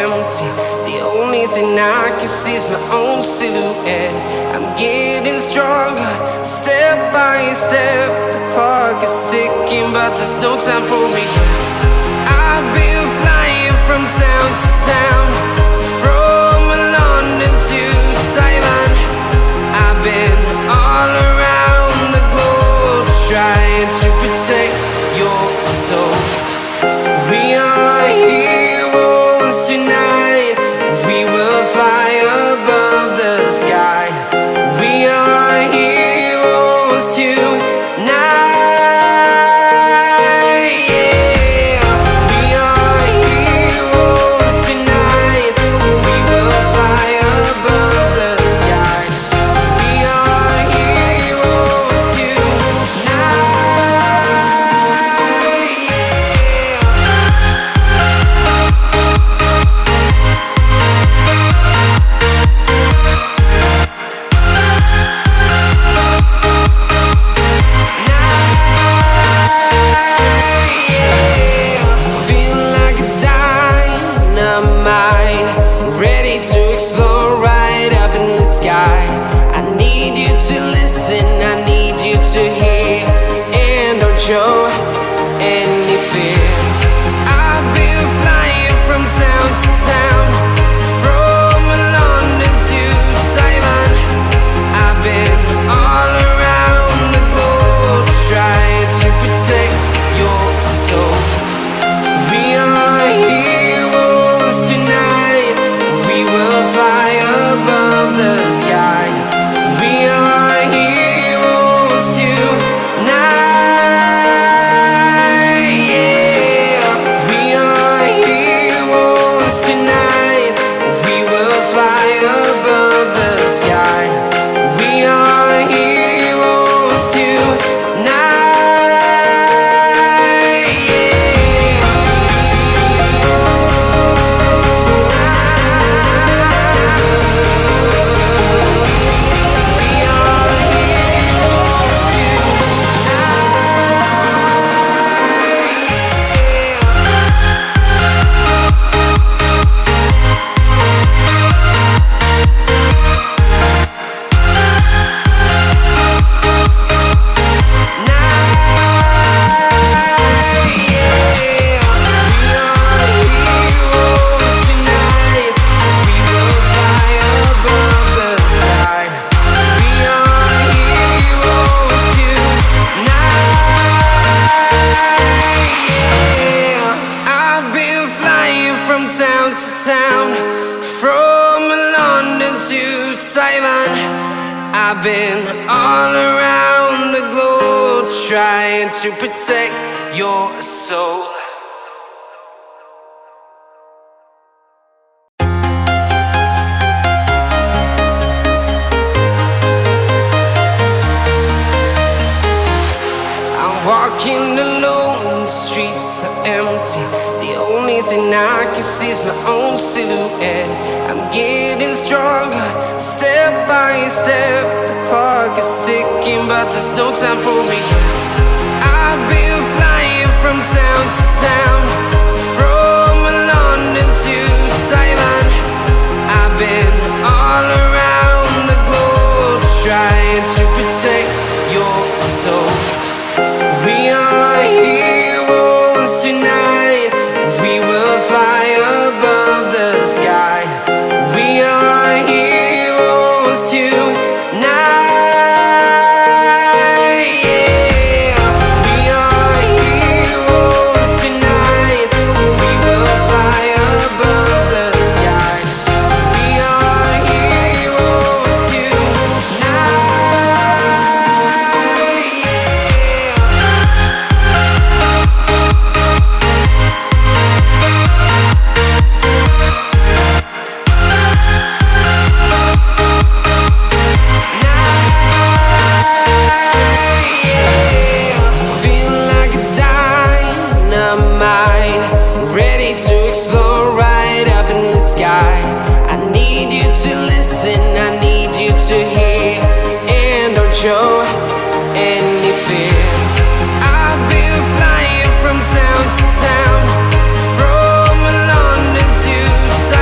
empty. The only thing I can see is my own silhouette. I'm getting stronger, step by step. The clock is ticking, but there's no time for regrets. I've been flying from town to town, from London to Taiwan. I've been all around the globe, trying to protect your soul. We are heroes tonight. We will fly above the sky. We are heroes tonight. Yeah. We are heroes tonight. We will fly above the sky. We are heroes tonight. Ready to explore right up in the sky. I need you to listen, I need you to hear, and don't show any fear. I've been flying from town to town, from London to Taiwan. I've been all around the globe, trying to protect your soul. We are heroes tonight. We will fly above the sky. We are heroes tonight. Yeah. We are heroes tonight. We will fly above the sky. We are heroes tonight. From town to town, from London to Taiwan. I've been all around the globe, trying to protect your soul. I'm walking alone, the streets are empty. The only thing I can see is my own silhouette. I'm getting stronger, step by step. The clock is ticking, but there's no time for regrets. I've been flying from town to town, from London to Taiwan. I've been all around the globe, trying to protect your soul. We are heroes tonight. We will fly above the sky. We are heroes tonight. Yeah. We are heroes tonight. We will fly above the sky. We are heroes tonight. Ready to explore right up in the sky. I need you to listen, I need you to hear, and don't show any fear. I've been flying from town to town, from London to Taiwan.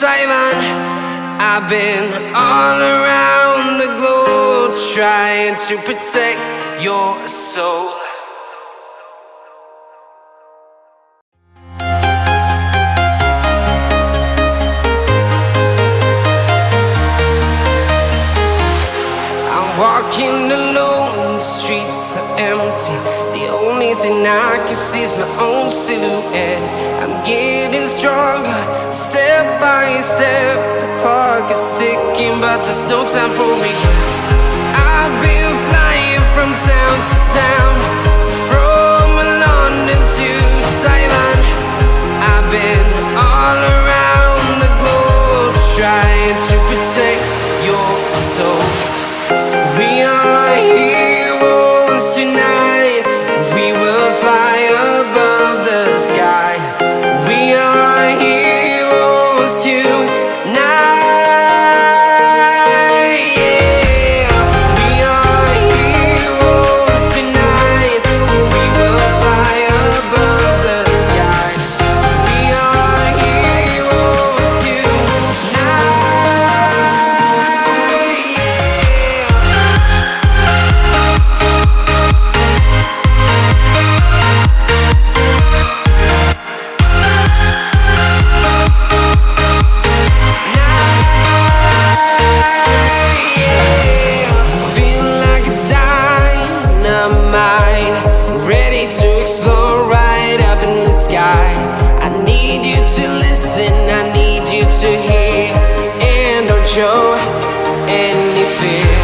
Taiwan. I've been all around the globe trying to protect your soul. Walking alone, the streets are empty. The only thing I can see is my own silhouette. I'm getting stronger, step by step. The clock is ticking, but there's no time for regrets. I've been flying from town to town, from London to Taiwan. I've been all around the globe trying to protect your soul. We are heroes tonight. We will fly above the sky. We are heroes tonight. Yeah. We are heroes tonight. We will fly above the sky. We are heroes tonight. Ready to explore right up in the sky. I need you to listen, I need you to hear, and don't show any fear.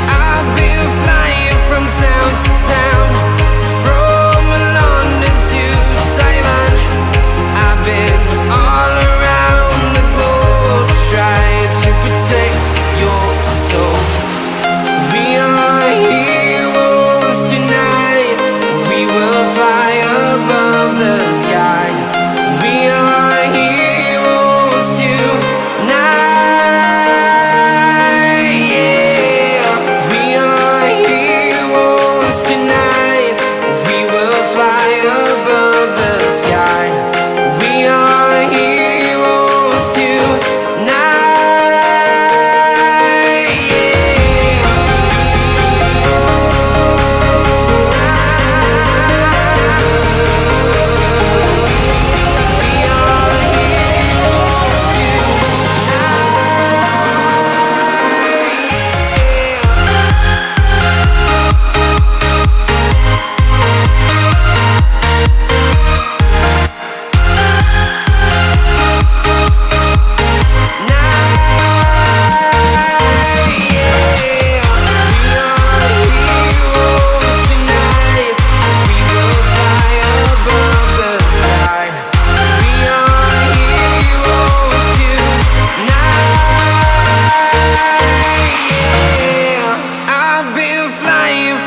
I've been flying from town to town, from London to Taiwan. I've been all around the globe trying to protect your soul. We are heroes tonight. We will fly above the sky. We are heroes tonight. Yeah. We are heroes tonight. We will fly above the sky. We are heroes tonight.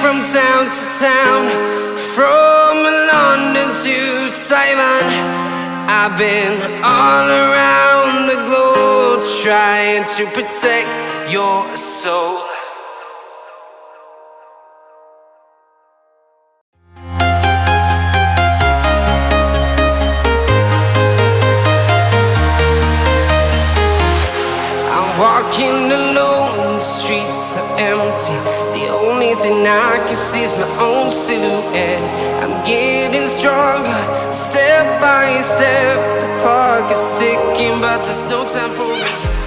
From town to town, from London to Taiwan. I've been all around the globe trying to protect your soul. Walking alone, the streets are empty. The only thing I can see is my own silhouette. I'm getting stronger, step by step. The clock is ticking, but there's no time for me.